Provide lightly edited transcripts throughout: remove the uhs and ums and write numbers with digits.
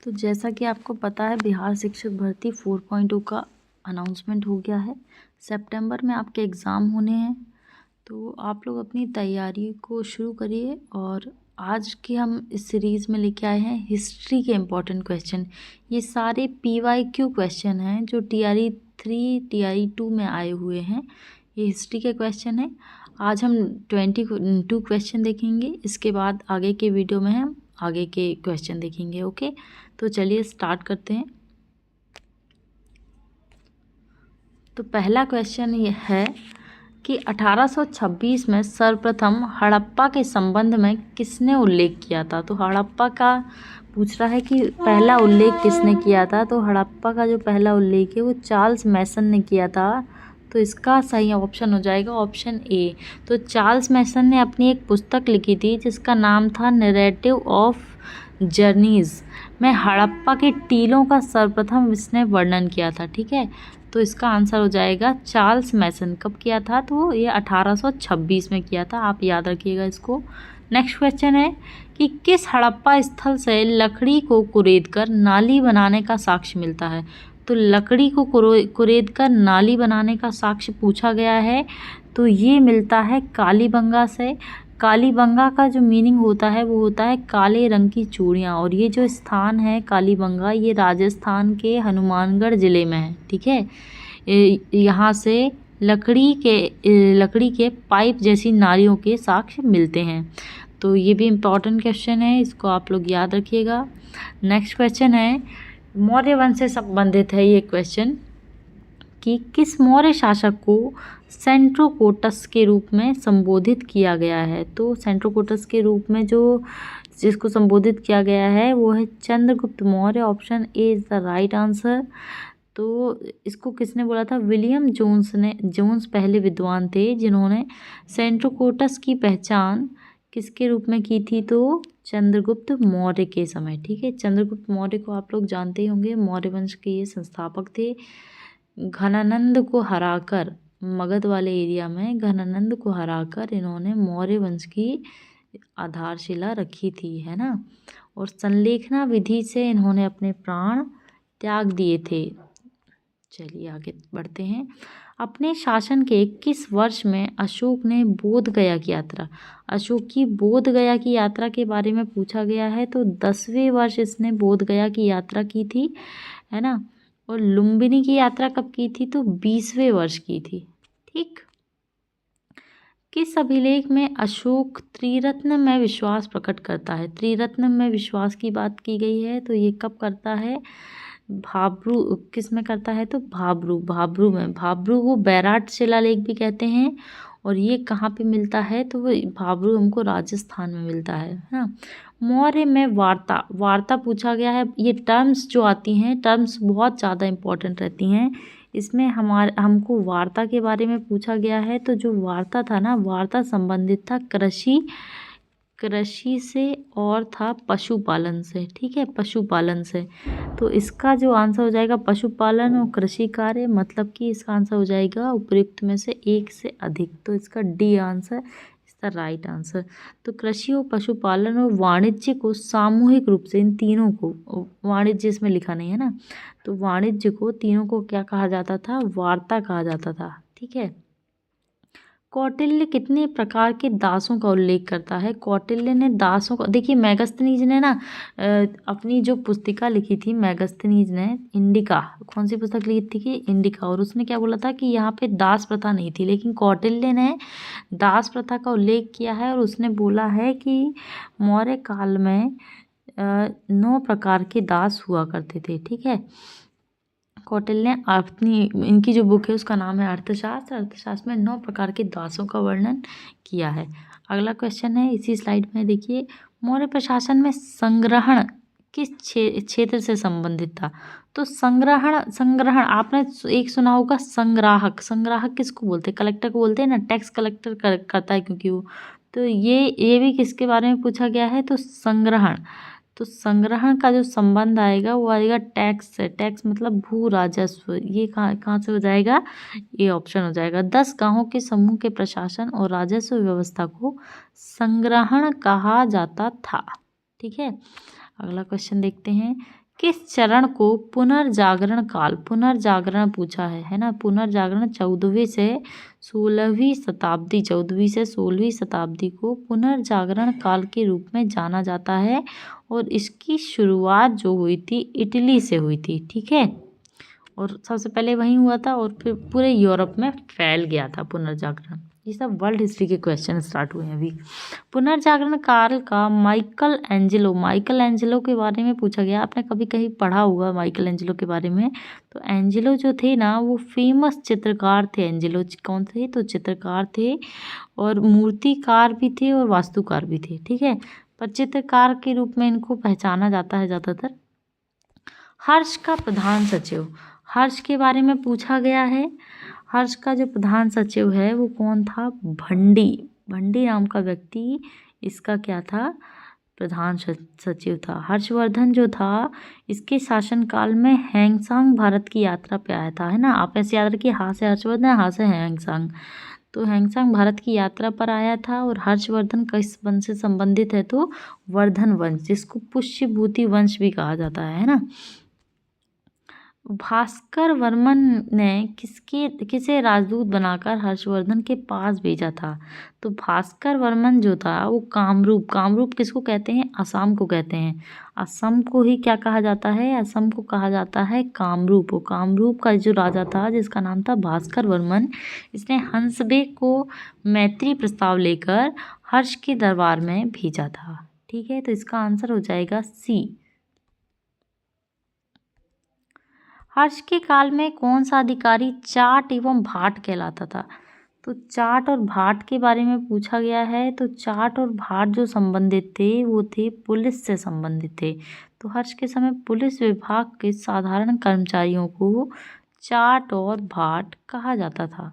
तो जैसा कि आपको पता है बिहार शिक्षक भर्ती 4.0 का अनाउंसमेंट हो गया है। सितंबर में आपके एग्ज़ाम होने हैं, तो आप लोग अपनी तैयारी को शुरू करिए। और आज के हम इस सीरीज़ में लेके आए हैं हिस्ट्री के इम्पोर्टेंट क्वेश्चन। ये सारे PYQ क्वेश्चन हैं जो TRE 3 TRE 2 में आए हुए हैं। ये हिस्ट्री के क्वेश्चन हैं। आज हम 22 क्वेश्चन देखेंगे। इसके बाद आगे के वीडियो में हम आगे के क्वेश्चन देखेंगे। ओके, तो चलिए स्टार्ट करते हैं। तो पहला क्वेश्चन ये है कि 1826 में सर्वप्रथम हड़प्पा के संबंध में किसने उल्लेख किया था। तो हड़प्पा का पूछ रहा है कि पहला उल्लेख किसने किया था। तो हड़प्पा का जो पहला उल्लेख है वो चार्ल्स मैसन ने किया था। तो इसका सही ऑप्शन हो जाएगा ऑप्शन ए। तो चार्ल्स मैसन ने अपनी एक पुस्तक लिखी थी जिसका नाम था नैरेटिव ऑफ जर्नीज़ में हड़प्पा के टीलों का सर्वप्रथम इसने वर्णन किया था। ठीक है, तो इसका आंसर हो जाएगा चार्ल्स मैसन। कब किया था? तो ये 1826 में किया था, आप याद रखिएगा इसको। नेक्स्ट क्वेश्चन है कि किस हड़प्पा स्थल से लकड़ी को कुरेदकर नाली बनाने का साक्ष्य मिलता है। तो लकड़ी को कुरेदकर नाली बनाने का साक्ष्य पूछा गया है, तो ये मिलता है कालीबंगा से। कालीबंगा का जो मीनिंग होता है वो होता है काले रंग की चूड़ियाँ। और ये जो स्थान है कालीबंगा, ये राजस्थान के हनुमानगढ़ ज़िले में है। ठीक है, यहाँ से लकड़ी के पाइप जैसी नालियों के साक्ष्य मिलते हैं। तो ये भी इम्पॉर्टेंट क्वेश्चन है, इसको आप लोग याद रखिएगा। नेक्स्ट क्वेश्चन है, मौर्य वंश से संबंधित है ये क्वेश्चन कि किस मौर्य शासक को सेंट्रोकोटस के रूप में संबोधित किया गया है। तो सेंट्रोकोटस के रूप में जिसको संबोधित किया गया है वो है Chandragupta Maurya. Option A is the right answer. तो इसको किसने बोला था? विलियम जोन्स पहले विद्वान थे जिन्होंने सेंट्रोकोटस की पहचान किसके रूप में की थी? तो चंद्रगुप्त मौर्य के समय। ठीक है, चंद्रगुप्त मौर्य को आप लोग जानते ही होंगे, मौर्य वंश के ये संस्थापक थे। घनानंद को हराकर, मगध वाले एरिया में घनानंद को हराकर इन्होंने मौर्य वंश की आधारशिला रखी थी, है ना। और संलेखना विधि से इन्होंने अपने प्राण त्याग दिए थे। चलिए आगे बढ़ते हैं। अपने शासन के किस वर्ष में अशोक ने बोध गया की यात्रा, अशोक की बोध गया की यात्रा के बारे में पूछा गया है। तो 10वें वर्ष इसने बोध गया की यात्रा की थी, है ना। और लुम्बिनी की यात्रा कब की थी? तो 20वें वर्ष की थी। ठीक, किस अभिलेख में अशोक त्रिरत्न में विश्वास प्रकट करता है? त्रिरत्न में विश्वास की बात की गई है, तो ये कब करता है? भाब्रू किस में करता है? तो भाब्रू में। भाब्रू को बैराट शिलालेख भी कहते हैं। और ये कहाँ पे मिलता है? तो वो भाब्रू हमको राजस्थान में मिलता है ना। मौर्य में वार्ता पूछा गया है। ये टर्म्स जो आती हैं, टर्म्स बहुत ज़्यादा इम्पोर्टेंट रहती हैं। इसमें हमको वार्ता के बारे में पूछा गया है। तो जो वार्ता था ना, वार्ता संबंधित था कृषि से और था पशुपालन से। ठीक है, पशुपालन से। तो इसका जो आंसर हो जाएगा पशुपालन और कृषि कार्य, मतलब कि इसका आंसर हो जाएगा उपयुक्त में से एक से अधिक। तो इसका डी आंसर इसका राइट आंसर। तो कृषि और पशुपालन और वाणिज्य को सामूहिक रूप से, इन तीनों को, वाणिज्य इसमें लिखा नहीं है ना, तो वाणिज्य को तीनों को क्या कहा जाता था? वार्ता कहा जाता था। ठीक है, कौटिल्य कितने प्रकार के दासों का उल्लेख करता है? कौटिल्य ने दासों का, देखिए मेगस्थनीज ने ना अपनी जो पुस्तिका लिखी थी, मेगस्थनीज ने इंडिका, कौन सी पुस्तक लिखी थी कि इंडिका, और उसने क्या बोला था कि यहाँ पे दास प्रथा नहीं थी। लेकिन कौटिल्य ने दास प्रथा का उल्लेख किया है और उसने बोला है कि मौर्य काल में 9 प्रकार के दास हुआ करते थे। ठीक है, कौटिल्य ने अपनी, इनकी जो बुक है उसका नाम है अर्थशास्त्र। अर्थशास्त्र में 9 प्रकार के दासों का वर्णन किया है। अगला क्वेश्चन है इसी स्लाइड में, देखिए मौर्य प्रशासन में संग्रहण किस क्षेत्र से संबंधित था? तो संग्रहण आपने एक सुना होगा, संग्राहक किसको बोलते हैं? कलेक्टर को बोलते हैं ना, टैक्स कलेक्टर करता है क्योंकि वो, तो ये भी किसके बारे में पूछा गया है? तो संग्रहण। तो संग्रहण का जो संबंध आएगा वो आएगा टैक्स से। टैक्स मतलब भू राजस्व। ये कहाँ से हो जाएगा? ये ऑप्शन हो जाएगा। 10 गांवों के समूह के प्रशासन और राजस्व व्यवस्था को संग्रहण कहा जाता था। ठीक है, अगला क्वेश्चन देखते हैं किस चरण को पुनर्जागरण काल, पुनर्जागरण पूछा है ना, पुनर्जागरण 14वीं से 16वीं शताब्दी, 14वीं से 16वीं शताब्दी को पुनर्जागरण काल के रूप में जाना जाता है और इसकी शुरुआत जो हुई थी इटली से हुई थी। ठीक है, और सबसे पहले वहीं हुआ था और फिर पूरे यूरोप में फैल गया था पुनर्जागरण। ये सब वर्ल्ड हिस्ट्री के क्वेश्चन स्टार्ट हुए हैं अभी। पुनर्जागरण काल का माइकल एंजेलो के बारे में पूछा गया। आपने कभी कहीं पढ़ा होगा माइकल एंजेलो के बारे में। तो एंजेलो जो थे ना, वो फेमस चित्रकार थे। एंजेलो कौन थे? तो चित्रकार थे और मूर्तिकार भी थे और वास्तुकार भी थे। ठीक है, पर चित्रकार के रूप में इनको पहचाना जाता है ज़्यादातर। हर्ष का प्रधान सचिव, हर्ष के बारे में पूछा गया है। हर्ष का जो प्रधान सचिव है वो कौन था? भंडी नाम का व्यक्ति इसका क्या था? प्रधान सचिव था। हर्षवर्धन जो था, इसके शासनकाल में हैंगसांग भारत की यात्रा पे आया था, है ना। आप ऐसे याद रखिए, हाँ से हर्षवर्धन, हाँ से हैंगसांग। तो हैंगसांग भारत की यात्रा पर आया था। और हर्षवर्धन किस वंश से संबंधित है? तो वर्धन वंश, जिसको पुष्यभूति वंश भी कहा जाता है ना। भास्कर वर्मन ने किसे राजदूत बनाकर हर्षवर्धन के पास भेजा था? तो भास्कर वर्मन जो था वो कामरूप किसको कहते हैं? असम को कहते हैं। असम को ही क्या कहा जाता है? असम को कहा जाता है कामरूप। और कामरूप का जो राजा था जिसका नाम था भास्कर वर्मन, इसने हंसबेग को मैत्री प्रस्ताव लेकर हर्ष के दरबार में भेजा था। ठीक है, तो इसका आंसर हो जाएगा सी। हर्ष के काल में कौन सा अधिकारी चाट एवं भाट कहलाता था? तो चाट और भाट के बारे में पूछा गया है। तो चाट और भाट जो संबंधित थे वो थे पुलिस से संबंधित थे। तो हर्ष के समय पुलिस विभाग के साधारण कर्मचारियों को चाट और भाट कहा जाता था।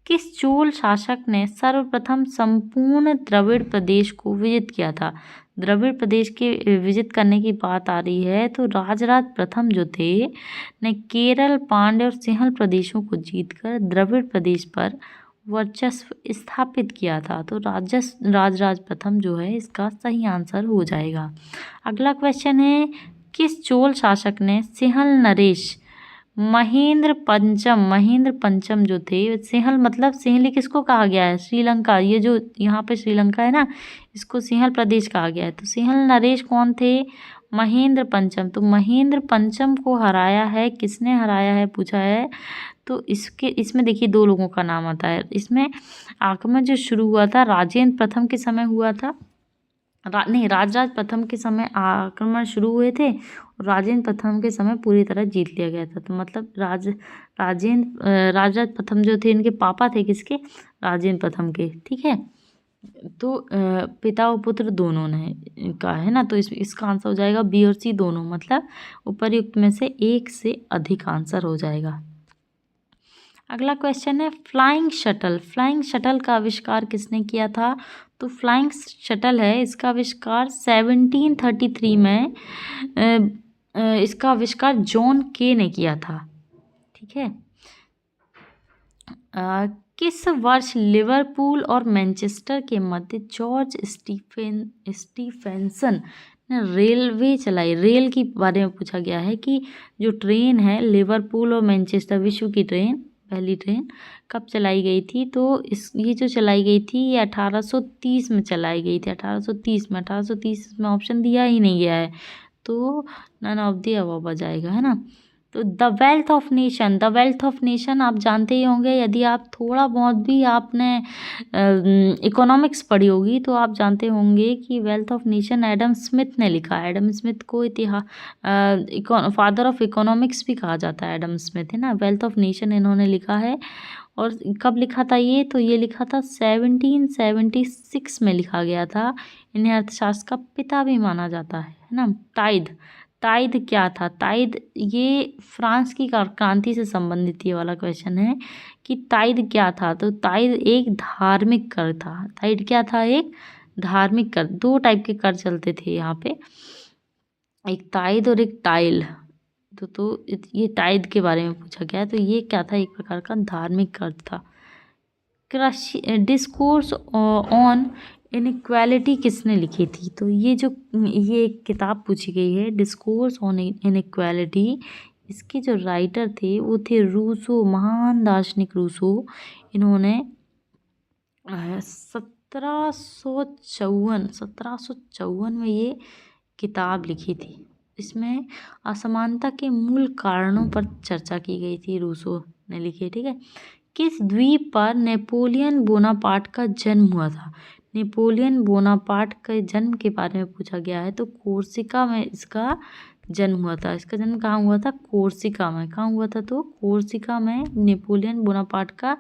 किस चोल शासक ने सर्वप्रथम संपूर्ण द्रविड़ प्रदेश को विजित किया था? द्रविड़ प्रदेश के विजित करने की बात आ रही है तो राजराज प्रथम जो थे ने केरल, पांड्य और सिंहल प्रदेशों को जीतकर द्रविड़ प्रदेश पर वर्चस्व स्थापित किया था। तो राजराज प्रथम जो है इसका सही आंसर हो जाएगा। अगला क्वेश्चन है, किस चोल शासक ने सिंहल नरेश महेंद्र पंचम जो थे, सिंहल मतलब सिंहली किसको कहा गया है? श्रीलंका। ये जो यहाँ पे श्रीलंका है ना, इसको सिंहल प्रदेश कहा गया है। तो सिंहल नरेश कौन थे? महेंद्र पंचम। तो महेंद्र पंचम को हराया है, किसने हराया है पूछा है। तो इसमें देखिए दो लोगों का नाम आता है। इसमें आक्रमण जो शुरू हुआ था राजेंद्र प्रथम के समय हुआ था। राजराज प्रथम के समय आक्रमण शुरू हुए थे और राजेंद्र प्रथम के समय पूरी तरह जीत लिया गया था। तो मतलब राजराज प्रथम जो थे, इनके पापा थे किसके? राजेंद्र प्रथम के। ठीक है, तो पिता और पुत्र दोनों ने का है ना। तो इसका आंसर हो जाएगा बी और सी दोनों, मतलब उपर्युक्त में से एक से अधिक आंसर हो जाएगा। अगला क्वेश्चन है, फ्लाइंग शटल का आविष्कार किसने किया था? तो फ्लाइंग शटल है, इसका आविष्कार 1733 में इसका आविष्कार जॉन के ने किया था। ठीक है, किस वर्ष लिवरपूल और मैनचेस्टर के मध्य जॉर्ज स्टीफेंसन ने रेलवे चलाई? रेल के बारे में पूछा गया है कि जो ट्रेन है लिवरपूल और मैनचेस्टर, विश्व की पहली ट्रेन कब चलाई गई थी? तो ये जो चलाई गई थी ये 1830 में चलाई गई थी। 1830 में ऑप्शन दिया ही नहीं गया है, तो नन ऑफ द अबव आ जाएगा, है ना। तो द वेल्थ ऑफ नेशन आप जानते ही होंगे, यदि आप थोड़ा बहुत भी आपने इकोनॉमिक्स पढ़ी होगी तो आप जानते होंगे कि wealth of nation Adam Smith ने लिखा है। एडम स्मिथ को फादर ऑफ इकोनॉमिक्स भी कहा जाता है, एडम स्मिथ, है ना। वेल्थ ऑफ नेशन इन्होंने लिखा है। और कब लिखा था ये? तो ये लिखा था 1776 में लिखा गया था। इन्हें अर्थशास्त्र का पिता भी माना जाता है ना। टाइद क्या था? टाइद ये फ्रांस की क्रांति से संबंधित ये वाला क्वेश्चन है कि टाइद क्या था। तो टाइद एक धार्मिक कर था। टाइद क्या था? एक धार्मिक कर। दो टाइप के कर चलते थे यहाँ पे, एक टाइद और एक टाइल। तो ये टाइद के बारे में पूछा गया, तो ये क्या था? एक प्रकार का धार्मिक कर था। डिस्कोर्स ऑन इनइक्वालिटी किसने लिखी थी? तो ये एक किताब पूछी गई है, डिस्कोर्स ऑन इनइक्वालिटी। इसके जो राइटर थे वो थे रूसो, महान दार्शनिक रूसो। इन्होंने 1754 में ये किताब लिखी थी। इसमें असमानता के मूल कारणों पर चर्चा की गई थी, रूसो ने लिखी, ठीक है। किस द्वीप पर नेपोलियन बोनापार्ट का जन्म हुआ था? नेपोलियन बोनापार्ट के जन्म के बारे में पूछा गया है, तो कोर्सिका में इसका जन्म हुआ था। इसका जन्म कहाँ हुआ था? कोर्सिका में। कहाँ हुआ था? तो कोर्सिका में नेपोलियन बोनापार्ट का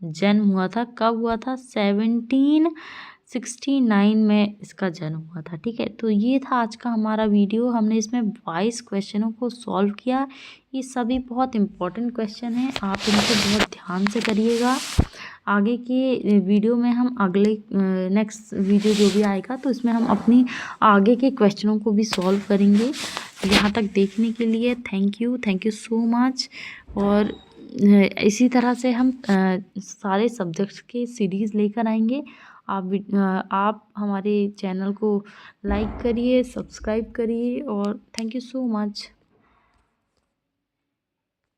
जन्म हुआ था। कब हुआ था? 1769 में इसका जन्म हुआ था, ठीक है। तो ये था आज का हमारा वीडियो। हमने इसमें 22 क्वेश्चनों को सॉल्व किया। ये सभी बहुत इम्पोर्टेंट क्वेश्चन हैं, आप इनको बहुत ध्यान से करिएगा। आगे के वीडियो में हम नेक्स्ट वीडियो जो भी आएगा तो इसमें हम अपनी आगे के क्वेश्चनों को भी सॉल्व करेंगे। यहाँ तक देखने के लिए थैंक यू सो मच। और इसी तरह से हम सारे सब्जेक्ट्स के सीरीज़ लेकर आएंगे। आप हमारे चैनल को लाइक करिए, सब्सक्राइब करिए और थैंक यू सो मच।